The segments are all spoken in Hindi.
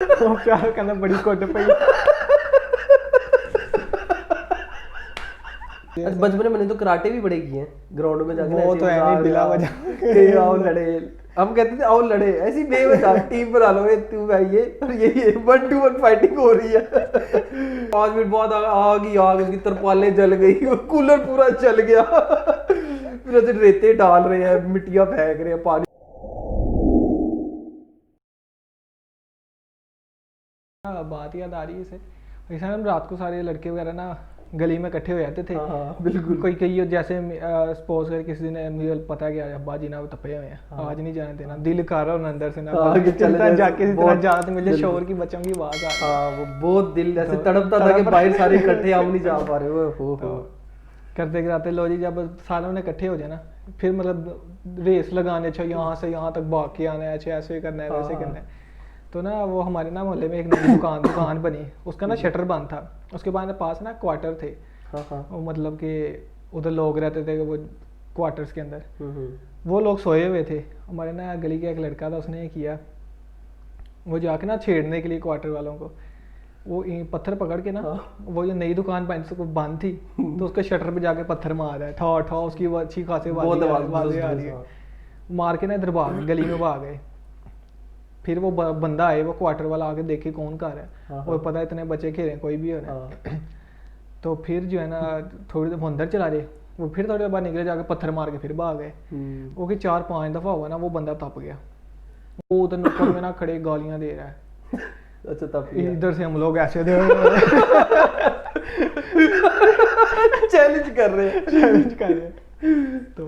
वो क्या कहना बड़ी कुट पई। अच्छा बचपन में मैंने तो कराटे भी बड़े किए हैं ग्राउंड में जाके ना, वो ऐसे तो है नहीं मजाक बिला यार, वजह कि आओ लड़े। हम कहते थे आओ लड़े, ऐसी बेवजह टीम बना लो, तू भाई ये और ये 1-2-1 फाइटिंग हो रही है। 5 मिनट बाद आग ही आग, उसकी तरपालें जल गई, कूलर पूरा जल गया। फिर ऐसे रेते डाल रहे हैं, मिट्टियां फेंक रहे हैं, पानी। बात याद आ रही है इसे। ऐसा हम रात को सारे लड़के वगैरह ना गली में इकट्ठे हो जाते थे। हाँ हाँ बिल्कुल। कोई कई जैसे सपोज कर किसी दिन मुझे पता है कि आज अब्बा जी ना तपे हुए हैं, हाँ। आज नहीं जाने देना, दिल कर रहा हूँ अंदर से ना, हाँ, कि चले जाए, जाके इसी तरह बहुत- जा तो मुझे बिल्कुल। शोर की बच्चों की आवाज आ रही है। हाँ वो बहुत दिल ऐसे तो तड़पता था कि तड़प- बाहर सारे इकट्ठे, हम नहीं जा पा रहे। वो तो हो करते कराते लो जी, जब सारों ने इकट्ठे हो जाए ना, फिर मतलब रेस लगाने, अच्छा यहाँ से यहाँ तक भाग के आना है, अच्छा ऐसे करना है वैसे हाँ। करना है। तो ना वो हमारे ना मोहल्ले में एक नई दुकान बनी, उसका ना शटर बंद था। उसके बाद पास ना क्वार्टर थे, हाँ हाँ। वो मतलब कि उधर लोग रहते थे वो क्वार्टर्स के अंदर। हम्म। वो लोग सोए हुए थे। हमारे ना गली का एक लड़का था, उसने ये किया, वो जाके ना छेड़ने के लिए क्वार्टर वालों को, वो पत्थर पकड़ के ना, हाँ। वो जो नई दुकान बंद थी, तो उसके शटर पे जाके पत्थर मार रहा है, ठा ठा, उसकी वो अच्छी खासी बहुत आवाज़ें आ रही है। मार के ना इधर भाग गली में भाग गए। फिर वो बंदा आए, वो क्वार्टर वाला आके देखे कौन कर रहा है, हाँ, वो हाँ। पता है इतने बच्चे खेल रहे हैं, कोई भी हो रहा है। हाँ। तो फिर जो है ना थोड़ी देर वो अंदर चला रहे, वो फिर थोड़ी देर बाद निकले, जाके पत्थर मार के फिर भाग गए। वो कि 4-5 दफा हुआ ना, वो बंदा तप गया, वो उधर नुक्कड़ में ना खड़े गालियां दे रहा है। अच्छा तब इधर से हम लोग ऐसे दे चैलेंज कर रहे हैं। चैलेंज कर रहे हैं। तो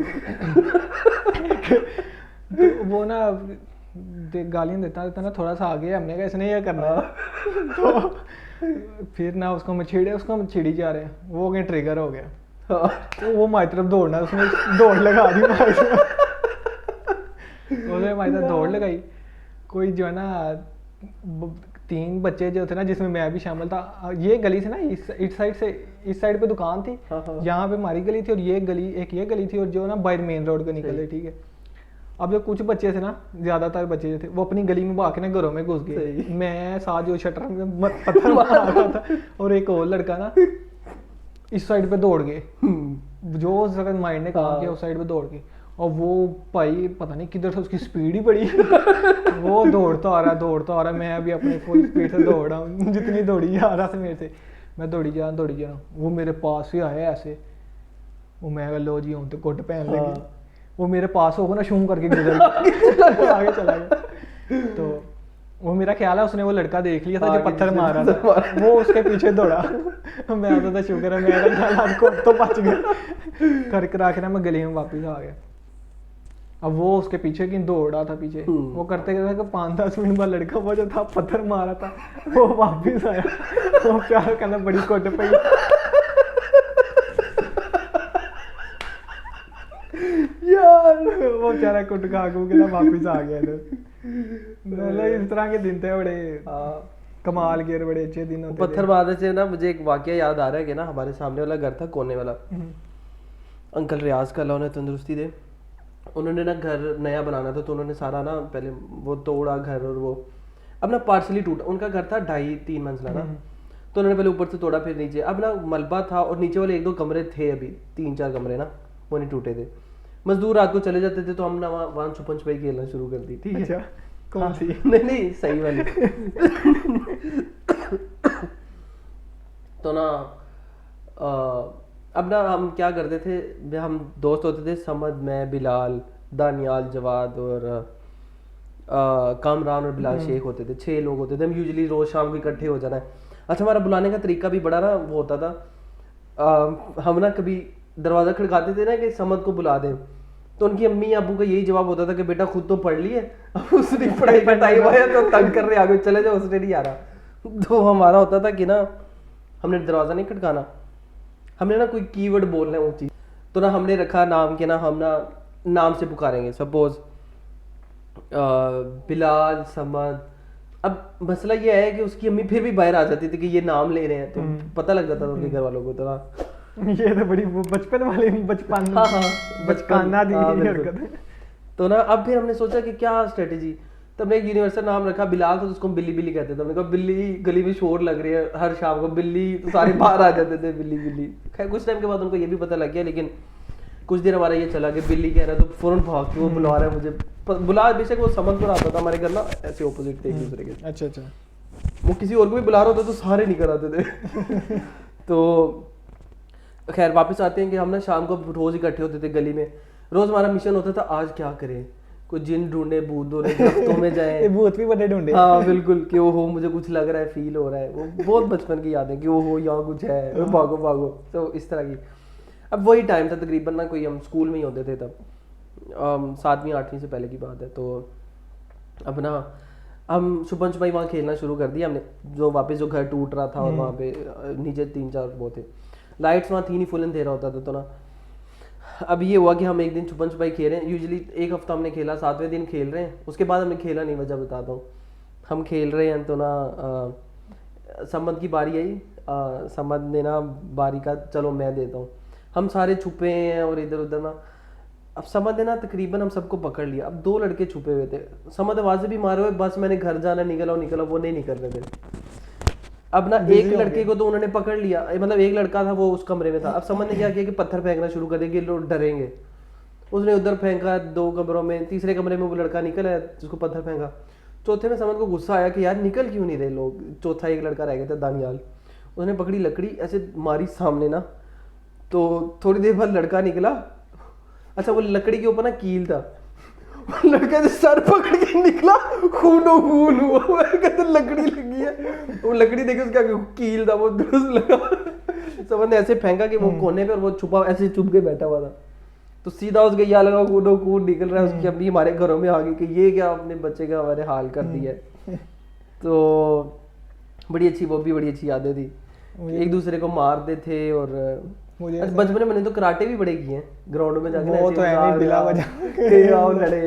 वो ना गालियां देता देता ना थोड़ा सा आगे, हमने कहा इसने ये करना है। तो फिर ना उसको हम छिड़ी जा रहे हैं, वो कहीं ट्रिगर हो गया। हाँ। तो वो हमारी तरफ दौड़ना, उसने दौड़ लगा दी हमारी तरफ। उसने हमारी तरफ दौड़ लगाई। कोई जो है ना 3 बच्चे जो थे ना, जिसमें मैं भी शामिल था, ये गली से ना इस साइड पे दुकान थी, हाँ, हाँ। यहाँ पे हमारी गली थी, और ये गली थी, और जो ना बाहर मेन रोड पे निकल रही, ठीक है। अब जो कुछ बच्चे थे ना, ज्यादातर बच्चे जो थे, वो अपनी गली में भाग के ना घरों में घुस गए। सही। मैं साथ जो शटर में पत्थर मार रहा था, और एक और लड़का ना इस साइड पे दौड़ गए, जो उस वक्त माइंड ने काम किया, उस साइड पे दौड़ गए। और वो भाई पता नहीं किधर से उसकी स्पीड ही बड़ी। वो दौड़ता आ रहा है, मैं अभी अपनी फुल स्पीड से दौड़ रहा हूँ, जितनी दौड़ी जा रहा था मेरे से, मैं दौड़ी जा रहा हूँ। वो मेरे पास ही आया ऐसे, वो मैं लो जी हूँ तो कुट पहन लगी। वो मेरे पास होगा ना, शूं करके गुजर गया, आगे चला गया। तो वो मेरा ख्याल है उसने वो लड़का देख लिया था जो पत्थर मार रहा था, वो उसके पीछे दौड़ा। मैं आता था शुक्र है मेरा ख्याल आपको तो बच गया। कर करा के ना मैं गली में वापस आ गया। अब वो उसके पीछे की दौड़ रहा था पीछे, वो करते करते 5-10 मिनट बाद लड़का वो जो था पत्थर मारा था, वो वापस आया। वो क्या कहना बड़ी कुट पई। यार वो बेचारा कुट खा के ना वापस आ गया इधर। मतलब इस तरह के दिन थे बड़े कमाल के, बड़े अच्छे दिन होते थे। पत्थर मारने से ना मुझे एक वाकया याद आ रहा है कि ना हमारे सामने वाला घर था, कोने वाला अंकल रियाज का, अल्लाह उन्हें तंदुरुस्ती दे। उन्होंने ना घर नया बनाना था, तो उन्होंने सारा ना पहले वो तोड़ा घर, और वो अब ना पार्सली टूटा। उनका घर था 2.5-3 मंजिला ना, तो उन्होंने पहले ऊपर से तोड़ा, फिर नीचे। अब ना मलबा था, और नीचे वाले 1-2 कमरे थे, अभी 3-4 कमरे ना वो नहीं टूटे थे। मजदूर रात को चले जाते थे, तो हम ना वहाँ छुपन छुपाई खेलना शुरू कर दी। ठीक है। अच्छा, कौन सी? नहीं सही वाली। तो ना अब ना हम क्या करते थे, हम दोस्त होते थे, समद, मैं, बिलाल, दानियाल, जवाद और कामरान और बिलाल शेख होते थे। 6 लोग होते थे हम। यूजुअली रोज शाम को इकट्ठे हो जाना है। अच्छा हमारा बुलाने का तरीका भी बड़ा ना वो होता था। हम ना कभी दरवाज़ा खड़काते थे ना कि समद को बुला दें, तो उनकी अम्मी अबू का यही जवाब होता था कि बेटा खुद तो पढ़ लिए, अब उसने पढ़ाई का टाइम आया तो तंग कर रहे, आगे चले जाओ, उसने नहीं आ रहा। तो हमारा होता था कि ना हमने दरवाज़ा नहीं खड़काना, हमने ना कोई कीवर्ड बोलना है ऊँची। तो ना हमने रखा नाम के ना, हम ना नाम से पुकारेंगे, सपोज बिलाल, समद। अब मसला ये है कि उसकी अम्मी फिर भी बाहर आ जाती थी कि ये नाम ले रहे हैं, तो पता लग जाता था उनके घर वालों को। तो ये तो बड़ी बचपन वाली बचपन हाँ हाँ बचकाना दी हाँ, हरकत है। तो ना अब फिर हमने सोचा कि क्या स्ट्रेटेजी, तो हमने एक यूनिवर्सल नाम रखा बिलाल, तो उसको हम बिल्ली बिल्ली कहते थे। हमने कहा बिल्ली गली में शोर लग रही है हर शाम को, बिल्ली, तो सारे बाहर आ जाते थे बिल्ली बिल्ली। खैर कुछ टाइम के बाद उनको ये भी पता लग गया, लेकिन कुछ देर हमारा ये चला कि बिल्ली कह रहा है तो फौरन भाग के वो बुला रहा है मुझे, बुला बेशक वो समझपुर आता था हमारे घर ना, ऐसे ऑपोजिट थे एक दूसरे के। अच्छा अच्छा। वो किसी और को भी बुला रहा होता तो सारे निकल आते थे। तो खैर वापस आते हैं कि हम ना शाम को रोज इकट्ठे होते थे गली में। रोज हमारा मिशन होता था आज क्या करें, कोई जिन ढूंढे, भूत ढूंढे, दरख्तों में जाए। भूत भी बड़े ढूंढे। हाँ बिल्कुल, कि वो हो मुझे कुछ लग रहा है, फील हो रहा है। वो बहुत बचपन की यादें कि वो हो यहाँ कुछ है, भागो भागो, तो इस तरह की। अब वही टाइम था तकरीबन ना, कोई हम स्कूल में ही होते थे तब, 7वीं 8वीं से पहले की बात है। तो अब ना हम छुपन छुपाई वहाँ खेलना शुरू कर दिया हमने, जो वापस जो घर टूट रहा था और वहाँ पे नीचे 3-4 वो थे, लाइट्स वहाँ थी नहीं, फुल अंधेरा होता था। तो ना अब ये हुआ कि हम एक दिन छुपन छुपाई खेल रहे हैं, यूजुअली एक हफ्ता हमने खेला, 7वें दिन खेल रहे हैं, उसके बाद हमने खेला नहीं, वजह बताता हूँ। हम खेल रहे हैं तो ना समद की बारी आई, समद ने ना बारी का चलो मैं देता हूँ, हम सारे छुपे हैं और इधर उधर ना। अब समद ने ना तकरीबन हम सबको पकड़ लिया। अब 2 लड़के छुपे हुए थे, समद आवाज़ें भी मारे हुए, बस मैंने घर जाना, निकला, वो नहीं निकल रहे थे। अब ना एक लड़के को तो उन्होंने पकड़ लिया, मतलब एक लड़का था वो उस कमरे में था। अब समझ ने क्या किया कि पत्थर फेंकना शुरू कर दिया कि लोग डरेंगे। उसने उधर फेंका 2 कमरों में, तीसरे कमरे में वो लड़का निकल आया जिसको पत्थर फेंका। चौथे में समझ को गुस्सा आया कि यार निकल क्यों नहीं रहे लोग। चौथा एक लड़का रह गया था, दानियाल, उसने पकड़ी लकड़ी ऐसे मारी सामने ना, तो थोड़ी देर बाद लड़का निकला। अच्छा वो लकड़ी के ऊपर ना कील था, लड़के से सर पकड़ के निकला, खूनो खून हुआ। वो कहते लकड़ी लगी है, वो लकड़ी देखे उसका कील था, वो दुरुस्त लगा। समझ ने ऐसे फेंका कि वो कोने पे, और वो छुपा ऐसे चुप के बैठा हुआ था। तो सीधा उसके यहाँ लगा, खूनो खून निकल रहा है। उसकी अम्मी हमारे घरों में आ गई कि ये क्या अपने बच्चे का हमारे हाल कर दिया है। तो बड़ी अच्छी, वो भी बड़ी अच्छी यादें थी, एक दूसरे को मारते थे। और बचपन में मैंने तो कराटे भी बड़े किए हैं, ग्राउंड में जाके वो तो है बिला वजह आओ लड़े,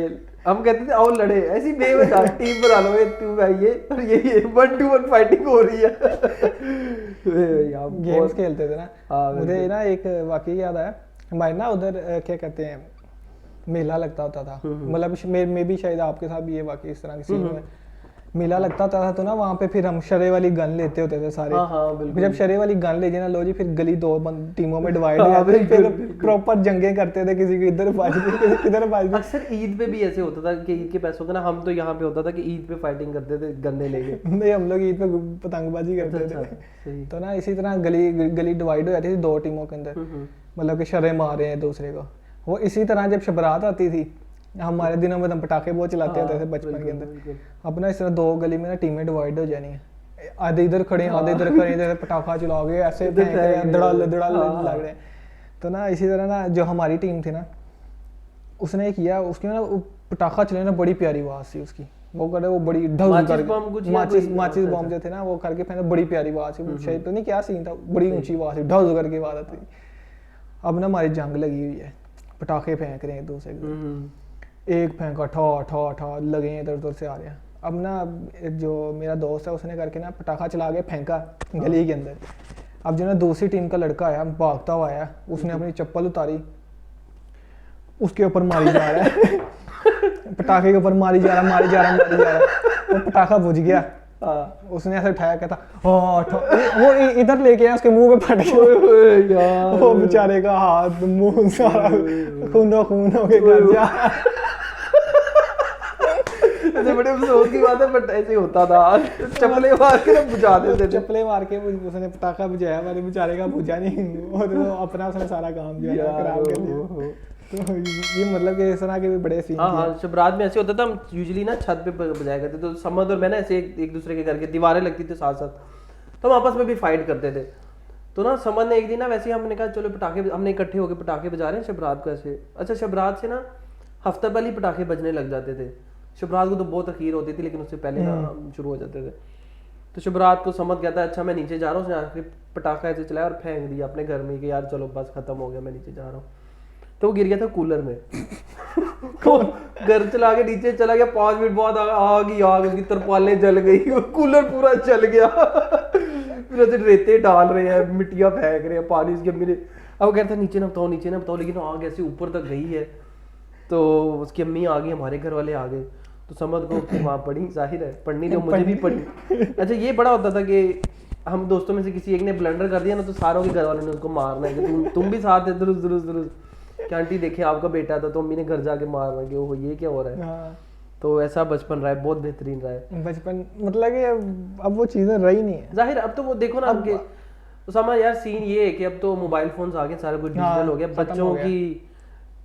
हम कहते थे आओ लड़े, ऐसी बेवजह टीम बना लो, तू आइए और ये 1-to-1 फाइटिंग हो रही है। गेम्स खेलते थे ना। मुझे ना एक वाकई याद आया, हमारे ना उधर क्या कहते हैं मेला लगता होता था, मतलब मैं भी शायद आपके साथ भी ये वाकई इस तरह की सीन में मेला लगता था। तो ना वहाँ पे फिर हम शरे वाली गन लेते होते थे सारे। फिर जब शरे वाली गन ले ना लो जी, फिर गली 2 टीमों में डिवाइड हो जाते थे, फिर प्रॉपर जंगे करते थे, किसी को इधर बाज दी, किसी किधर बाज दी। अक्सर ईद पे भी ऐसे होता था कि ईद के पैसों का ना, हम तो यहाँ पे होता था कि ईद पे फाइटिंग करते थे गन्ने लेके। नहीं हम लोग ईद पे पतंगबाजी करते थे। तो ना इसी तरह गली डिवाइड हो जाती थी 2 टीमों के अंदर, मतलब कि शरे मार रहे हैं दूसरे को। वो इसी तरह जब शबरात आती थी, हमारे दिनों में हम पटाखे बहुत चलाते होते थे बचपन के अंदर। अपना इस तरह 2 गली में ना टीमें डिवाइड हो जानी है, आधे इधर खड़े आधे इधर खड़े, जैसे पटाखा चलाओगे ऐसे धड़ाल लग रहे हैं। तो ना इसी तरह ना जो हमारी टीम थी ना, उसने किया, उसकी ना पटाखा चले ना, बड़ी प्यारी आवाज थी उसकी, वो करे वो बड़ी माचिस बॉम्ब जो थे ना वो करके पहले, बड़ी प्यारी आवाज थी, शायद तो नहीं क्या सीन था, बड़ी ऊंची आवाज थी, ढज करके आवाज आती थी। अब ना हमारी जंग लगी हुई है, पटाखे फेंक रहे हैं दूसरे एक फेंका ठा ठा ठा लगे हैं, इधर उधर से आ रहे हैं। अब ना जो मेरा दोस्त है उसने करके ना पटाखा चला के फेंका गली के अंदर। अब जो ना दूसरी टीम का लड़का आया, भागता हुआ आया, उसने अपनी चप्पल उतारी, उसके ऊपर मारी जा रहा है। पटाखे के ऊपर मारी जा रहा, वो पटाखा बुझ गया। उसने ऐसे उठाया, कहता वो इधर लेके आया, उसके मुंह पे फट गया। वो बेचारे का हाथ मुंह सारा खून हो के घर जा। ऐसे बड़े अफसोस की बात है, बट ऐसे होता था। चप्पलें मार के ना बुझा देते थे, चप्पलें मार के उसने पटाखा बुझाया, हमारे बेचारे का बुझा नहीं, और वो अपना उसने सारा काम जो है खराब कर दिया। तो ये मतलब कि इस तरह के भी बड़े सीन। हाँ, शबरात में ऐसे होता था, हम यूजुअली ना छत पे बजाया करते, तो समद और मैं ना ऐसे एक दूसरे के घर के दीवारें लगती थी साथ साथ, तो हम आपस में भी फाइट करते थे। तो ना समद ने एक दिन ना वैसे ही हमने कहा चलो पटाखे, हमने इकट्ठे होकर पटाखे बजा रहे हैं शबरात को ऐसे। अच्छा शबरात से ना हफ्ता पहले ही पटाखे बजने लग जाते थे, शबरात को तो बहुत अखीर होती थी, लेकिन उससे पहले ना शुरू हो जाते थे। तो शबरात को समझ कहता है अच्छा मैं नीचे जा रहा हूँ, उसने आखिर पटाखा ऐसे चलाया और फेंक दिया अपने घर में कि यार चलो बस खत्म हो गया, मैं नीचे जा रहा हूँ। तो वो गिर गया था कूलर में। तो घर चला के नीचे चला गया, 5 मिनट बाद आग उसकी तरपालें जल गई, कूलर पूरा जल गया। फिर ऐसे रेते डाल रहे हैं, मिट्टियाँ फेंक रहे हैं, पानी उसकी अम्मी ने, अब कहता नीचे ना बताओ, लेकिन आग ऐसे ऊपर तक गई है। तो उसकी अम्मी आ गई, हमारे घर वाले आ गए, तो तो समझ को कि वहाँ पढ़ी, जाहिर है पढ़नी तो मुझे भी पढ़ी। अच्छा ये बड़ा होता था कि हम दोस्तों में से किसी एक ने ब्लंडर कर दिया ना तो सारों के घर वालों ने उसको मारना है कि तुम भी साथ है, दुरुस्त दुरुस्त दुरुस्त कि आंटी देखे आपका बेटा था तो अम्मी ने घर जाके मारना कि ओहो ये क्या हो रहा है। हाँ तो ऐसा बचपन रहा है, बहुत बेहतरीन रहा है बचपन, मतलब कि अब वो चीजें रही नहीं है। जाहिर अब तो वो देखो ना अब उसामा यार सीन ये है कि अब तो मोबाइल फोन्स आ गए, सारा कुछ डिजिटल हो गया, बच्चों की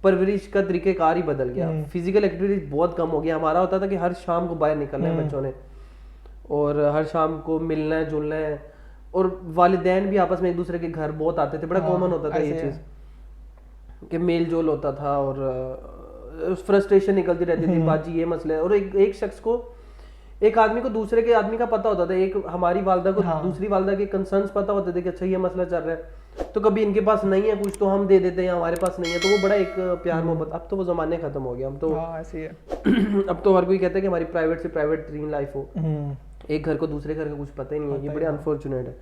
परवरिश का तरीकेकार ही बदल गया, फिजिकल एक्टिविटीज बहुत कम हो गया। हमारा होता था कि हर शाम को बाहर निकलना है बच्चों ने और हर शाम को मिलना है जुलना है, और वालिदैन भी आपस में एक दूसरे के घर बहुत आते थे, बड़ा कॉमन होता था ये चीज कि मेल जोल होता था और फ्रस्ट्रेशन निकलती रहती थी, बाजी ये मसला है। और एक शख्स को, एक आदमी को दूसरे के आदमी का पता होता था, एक हमारी वालदा को दूसरी वालदा के कंसर्न्स पता होते थे कि अच्छा ये मसला चल रहा है, तो कभी इनके पास नहीं है कुछ तो हम दे देते हैं, हमारे पास नहीं है, तो वो बड़ा एक प्यार मोहब्बत। अब तो वो जमाने खत्म हो गया, हम तो ऐसे ही है। अब तो हर कोई कहता है कि हमारी प्राइवेट से प्राइवेट ड्रीम लाइफ हो, एक घर को दूसरे घर का कुछ पता ही नहीं है, ये बड़े अनफॉर्चुनेट है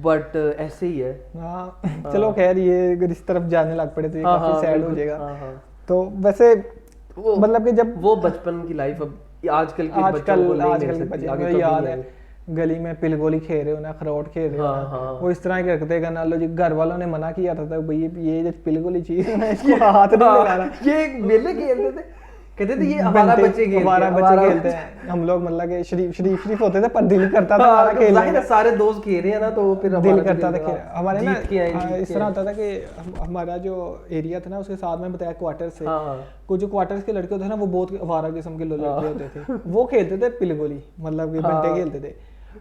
बट ऐसे ही है। चलो खैर ये अगर इस तरफ जाने लग पड़े तो ये काफी सैड हो जाएगा। तो वैसे मतलब कि जब वो बचपन की लाइफ अब आजकल के बच्चों को नहीं मिल सकती, आगे याद है गली में पिल गोली खेल रहे हो ना, अखरोट खेल रहे हो ना, वो इस तरह के रखते हैं ना। जी घर वालों ने मना किया था भाई ये जो पिल गोली चीज है इसको हाथ नहीं लगाना, ये मेले खेलते थे, कहते थे ये हमारा बच्चे खेलते हैं। हम लोग मतलब कि शरीफ होते थे पर दिल करता था हमारा खेलने का, सारे दोस्त खेल रहे हैं ना तो फिर दिल करता था खेल। हमारे ना इस तरह होता था कि हमारा जो एरिया था ना उसके साथ में बताया क्वार्टर से, कुछ जो क्वार्टर्स के लड़के होते थे ना वो बहुत आवारा किस्म के लड़के होते थे, वो खेलते थे पिल गोली, मतलब कि बंटे खेलते थे।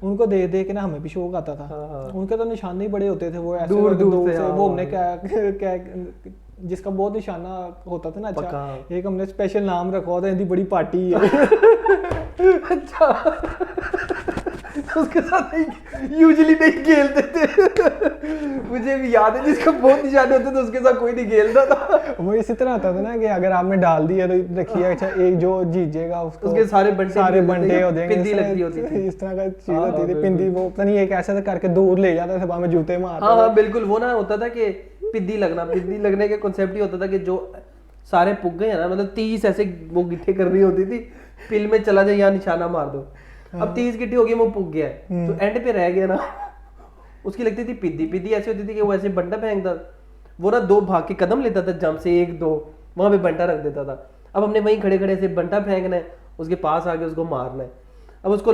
उनको देख देख के ना हमें भी शौक आता था। उनके तो निशाने ही बड़े होते थे, वो ऐसे दूर से वो हमने क्या जिसका बहुत निशाना होता था ना, अच्छा एक हमने स्पेशल नाम रखा था, इनकी बड़ी पार्टी है। अच्छा उसके साथ यूजुअली नहीं खेलते थे, मुझे भी याद है जिसका बहुत निशाने होते थे उसके साथ कोई नहीं खेलता था। वो इसी तरह होता था ना कि अगर आपने डाल दिया तो देखिए अच्छा एक जो जीतेगा उसके सारे बंटे हो जाएंगे, पिंदी लगती होती थी, इस तरह का चीज होती थी पिंदी। वो पता नहीं एक ऐसे करके दूर ले जाता था, बाद में जूते मारता। हाँ बिल्कुल, वो ना होता था कि पिद्दी लगने का कॉन्सेप्ट ही होता था कि जो सारे पुग गए हैं ना, मतलब 30 ऐसे वो गिट्ठे करनी होती थी, पिल में चला जाए यहाँ निशाना मार दो। अब 30 गिट्टी हो गई, वो पुग गया है, तो एंड पे रह गया ना, उसकी लगती थी पिद्दी ऐसी होती थी कि वो ऐसे बंटा फेंकता, वो ना 2 भाग के कदम लेता था जंप से 1-2, वहां पे बंटा रख देता था। अब हमने वहीं खड़े खड़े से बंटा फेंकना है, उसके पास आके उसको मारना है। अब उसको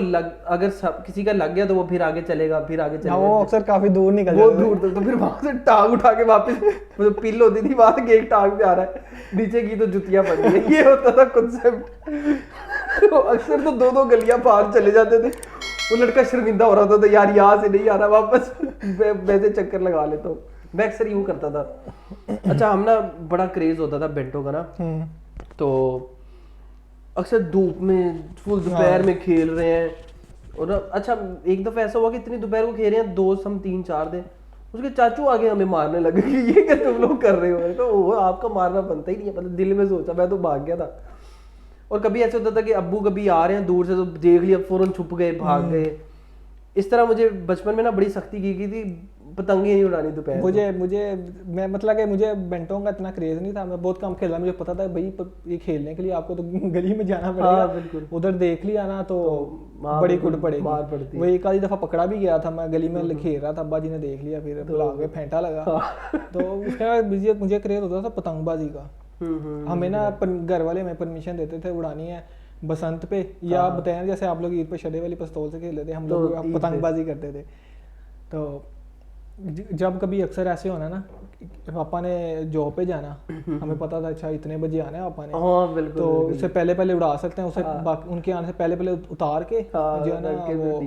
अगर किसी का लग गया तो वो फिर आगे चलेगा, वो अक्सर काफी दूर निकल बहुत दूर तक, तो फिर वहां से टांग उठा के वापस जो पिल होती थी वहां से एक टांग पे आ रहा है, नीचे की तो जुतियां पड़ गई है, ये होता था कॉन्सेप्ट। तो अक्सर तो 2-2 गलियां पार चले जाते थे, वो लड़का शर्मिंदा हो रहा था यार यहाँ से नहीं आ रहा वापस, वैसे चक्कर लगा लेता हूँ, मैं अक्सर यूं करता था। अच्छा हम ना बड़ा क्रेज होता था बेंटो का ना, तो अक्सर धूप में फुल दोपहर में खेल रहे हैं। और अच्छा एक दफा ऐसा हुआ कि इतनी दोपहर को खेल रहे हैं, दोस्त हम 3-4 दिन, उसके चाचू आगे हमें मारने लगे कि ये क्या तुम लोग कर रहे हो, तो वो आपका मारना बनता ही नहीं है, मतलब दिल में सोचा, मैं तो भाग गया था। और कभी ऐसे होता था कि अब्बू कभी आ रहे हैं दूर से तो देख लिया, फौरन छुप गए, भाग गए। इस तरह मुझे बचपन में ना बड़ी सख्ती की थी, पतंगे नहीं उड़ानी दोपहर। मुझे मैं मतलब कि मुझे बेंटों का इतना क्रेज नहीं था, मैं बहुत कम खेला। मुझे पता था भाई ये खेलने के लिए आपको तो गली में जाना पड़ेगा, उधर देख लिया ना तो बड़ी कुट पड़ेगी। वो एक आधी दफा पकड़ा भी गया था, मैं गली में खेल रहा था, अब्बा जी ने देख लिया, फिर बुला के फेंटा लगा। तो उसके बाद मुझे क्रेज होता था पतंगबाजी का। हमें ना घर वाले हमें परमिशन देते थे उड़ानी है बसंत पे, या बताया जैसे आप लोग ईद पे शडे वाली पिस्तौल से खेलते थे, हम लोग पतंगबाजी करते थे। तो जब कभी अक्सर ऐसे होना ना, पापा ने जॉब पे जाना, हमें पता था अच्छा इतने बजे आना है पापा ने, हाँ, बिल्कुल, तो उससे पहले उड़ा सकते हैं, उससे उनके आने से पहले उतार के जो है ना वो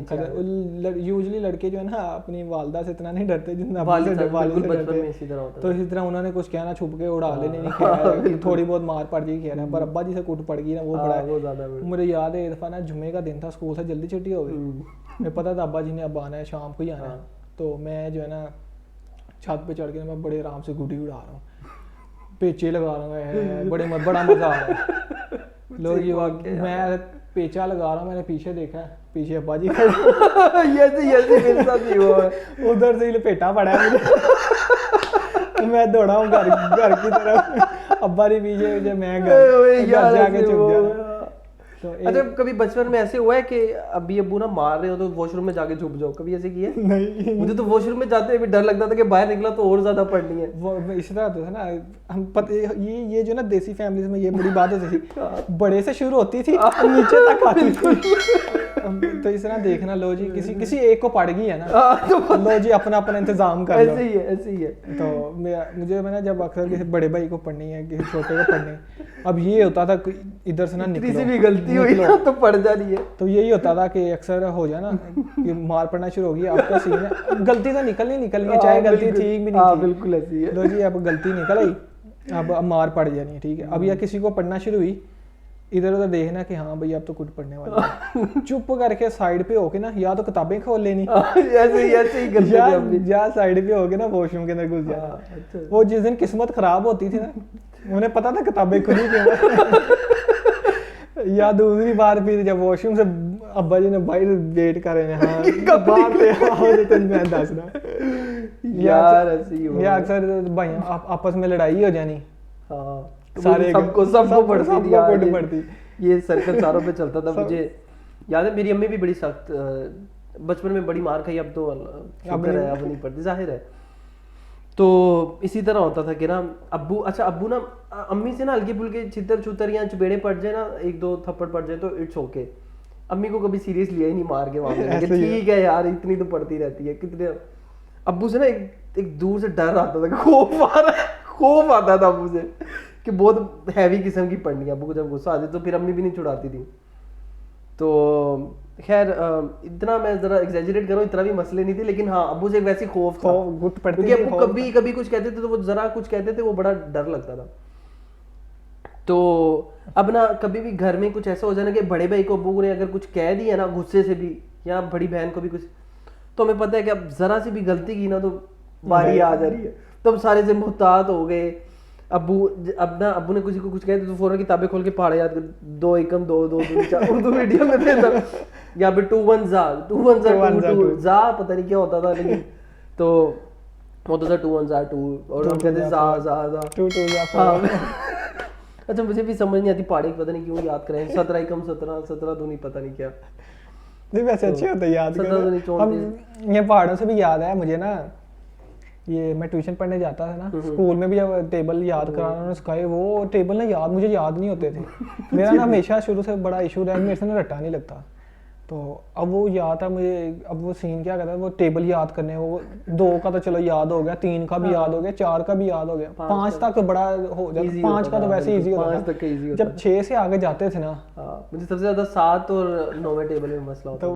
यूजुअली लड़के जो है ना अपनी वालदा से इतना नहीं डरते जितना वालिद से डरते। तो इसी तरह उन्होंने कुछ कहना छुप के उड़ा लेने, नहीं किया, थोड़ी बहुत मार पड़ जाएगी कह रहे हैं, पर अब्बा जी से कुट पड़ गई ना, वो बड़ा। मुझे याद है एक दफा ना जुम्मे का दिन था, स्कूल से जल्दी छुट्टी हो गई, मुझे पता था अब्बा जी ने अब आना है, शाम को ही आना है। तो मैं जो है ना छत पे चढ़ के मैं बड़े आराम से गुडी उड़ा रहा हूँ, पेचे लगा रहा हूँ, बड़ा मजा आ रहा है। लो जी मैं पेचा लगा रहा हूँ, मैंने पीछे देखा, पीछे अब्बा जी ये मेरे साथ ही हुआ है, उधर से ही लपेटा पड़ा है मुझे। मैं दौड़ा हूँ घर की तरफ, अब्बा जी पीछे, मैं घर जाके छुप गया। तो अच्छा कभी बचपन में ऐसे हुआ है कि अभी अब्बू ना मार रहे हो तो वॉशरूम में जाके छुप जाओ, कभी ऐसे किया है? नहीं मुझे तो वॉशरूम में जाते हुए भी डर लगता था कि बाहर निकला तो और ज्यादा पढ़नी है। वो इस तरह होता था ना, हम ये जो ना देसी फैमिलीज में ये बड़ी बात होती थी, बड़े से शुरू होती थी और नीचे तक आती थी। तो इस तरह देखना, लो जी किसी एक को पड़ गई है ना, तो लो जी अपना अपना इंतजाम कर लो। ऐसे ही है, ऐसे ही है। तो मुझे मैंने जब अक्सर किसी बड़े भाई को पढ़नी है, किसी छोटे को पढ़नी है, अब ये होता था कि इधर से ना इतनी सी निकलो भी गलती हुई निकलो। ना तो पड़ जानी है। तो यही होता था कि अक्सर हो जाए ना कि मार पड़ना शुरू होगी, आपका सीन है, गलती तो निकलनी है, चाहे गलती बिल्कुल। ठीक भी हाँ नहीं थी, बिल्कुल ऐसे ही है। लो जी अब गलती निकल आई, अब मार पड़ जानी है, ठीक है। अब या किसी को पढ़ना शुरू हुई, इधर उधर देखना कि हाँ भैया अब तो कुछ पढ़ने वाला है, चुप करके साइड पे होके ना या तो किताबें खोल लेनी ऐसे ही करते थे हम भी। या साइड पे होके ना वॉशरूम के अंदर घुस जाना। अच्छा। वो जिस दिन किस्मत खराब होती थी ना, उन्हें पता था किताबें खुली क्यों है। या दूसरी बार फिर जब वॉशरूम से अब्बा जी ने बाहर वेट कर रहे हैं, हाँ बाहर से आओ तो मैं दसना। यार ऐसे ही हुआ। या अक्सर भाई आपस में लड़ाई हो जानी, हाँ सारे सबको पड़ती थी यार, सबको पड़ती। ये सर्कल चारों पे चलता था। सब- मुझे याद है मेरी अम्मी भी बड़ी सख्त, बचपन में बड़ी मार खाई, अब तो शुक्र है अब नहीं पड़ती, जाहिर है। तो इसी तरह होता था कि ना अब्बू ना अम्मी से ना हल्के फुल्के छितर छुतर या चपेड़े पड़ जाए ना, एक दो थप्पड़ पड़ जाए तो इट्स ओके। अम्मी को कभी सीरियस लिया ही नहीं मार के मामले में, कि ऐसे ही है। ठीक है यार इतनी तो पड़ती रहती है कितने। अब्बू से ना एक दूर से डर आता था, खौफ आता था अब्बू से कि बहुत हैवी किस्म की पड़नी है। अब्बू को जब गुस्सा आती तो फिर अम्मी भी नहीं छुड़ाती थी। तो खैर इतना मैं जरा एग्जैजरेट कर रहा हूँ, इतना भी मसले नहीं थे, लेकिन हाँ अब्बू से एक वैसी खौफ था, गुट पड़ती क्योंकि थी, अब्बू खौफ कभी कभी कुछ कहते थे तो वो जरा कुछ कहते थे वो बड़ा डर लगता था। तो अब ना कभी भी घर में कुछ ऐसा हो जाना कि बड़े भाई को अब्बू ने अगर कुछ कह दिया ना गुस्से से भी, या बड़ी बहन को भी कुछ, तो हमें पता है कि अब जरा सी भी गलती की ना तो बारी आ जा रही है। तो हम सारे से मुहतात हो गए। अब्बू ने किसी को कुछ कह दिया तो फौरन किताबें खोल के पहाड़े याद कर, 2 एकम 2 2 2 4 उर्दू मीडियम में थे तब, या फिर 2 1 जा 2 1 जा 2 जा पता नहीं क्या होता था, लेकिन तो होता था 2 1 जा 2 और हम कहते जा टू जा हाँ। अच्छा मुझे भी समझ नहीं आती पहाड़ी पता नहीं क्यों याद करें, 17 एकम 17 17 दूनी पता नहीं क्या। नहीं वैसे अच्छे होते हैं याद 17 दूनी करो। हम ये पहाड़ों से भी याद है मुझे ना, ये मैं ट्यूशन पढ़ने जाता था ना, स्कूल में भी जब टेबल याद कराना उन्होंने सिखाए, वो टेबल ना याद मुझे याद नहीं होते थे। मेरा ना हमेशा शुरू से बड़ा इशू रहा, मेरे से ना रट्टा नहीं लगता। तो अब वो याद था मुझे, अब वो सीन क्या कहता है, वो टेबल याद करने, वो 2 का तो चलो याद हो गया, 3 का भी याद हो गया, 4 का भी याद हो गया, 5 तक तो बड़ा हो जाता, 5 का तो वैसे इजी होता था। जब 6 से आगे जाते थे ना, मुझे सबसे ज्यादा 7 और 9वें टेबल में मसला होता था।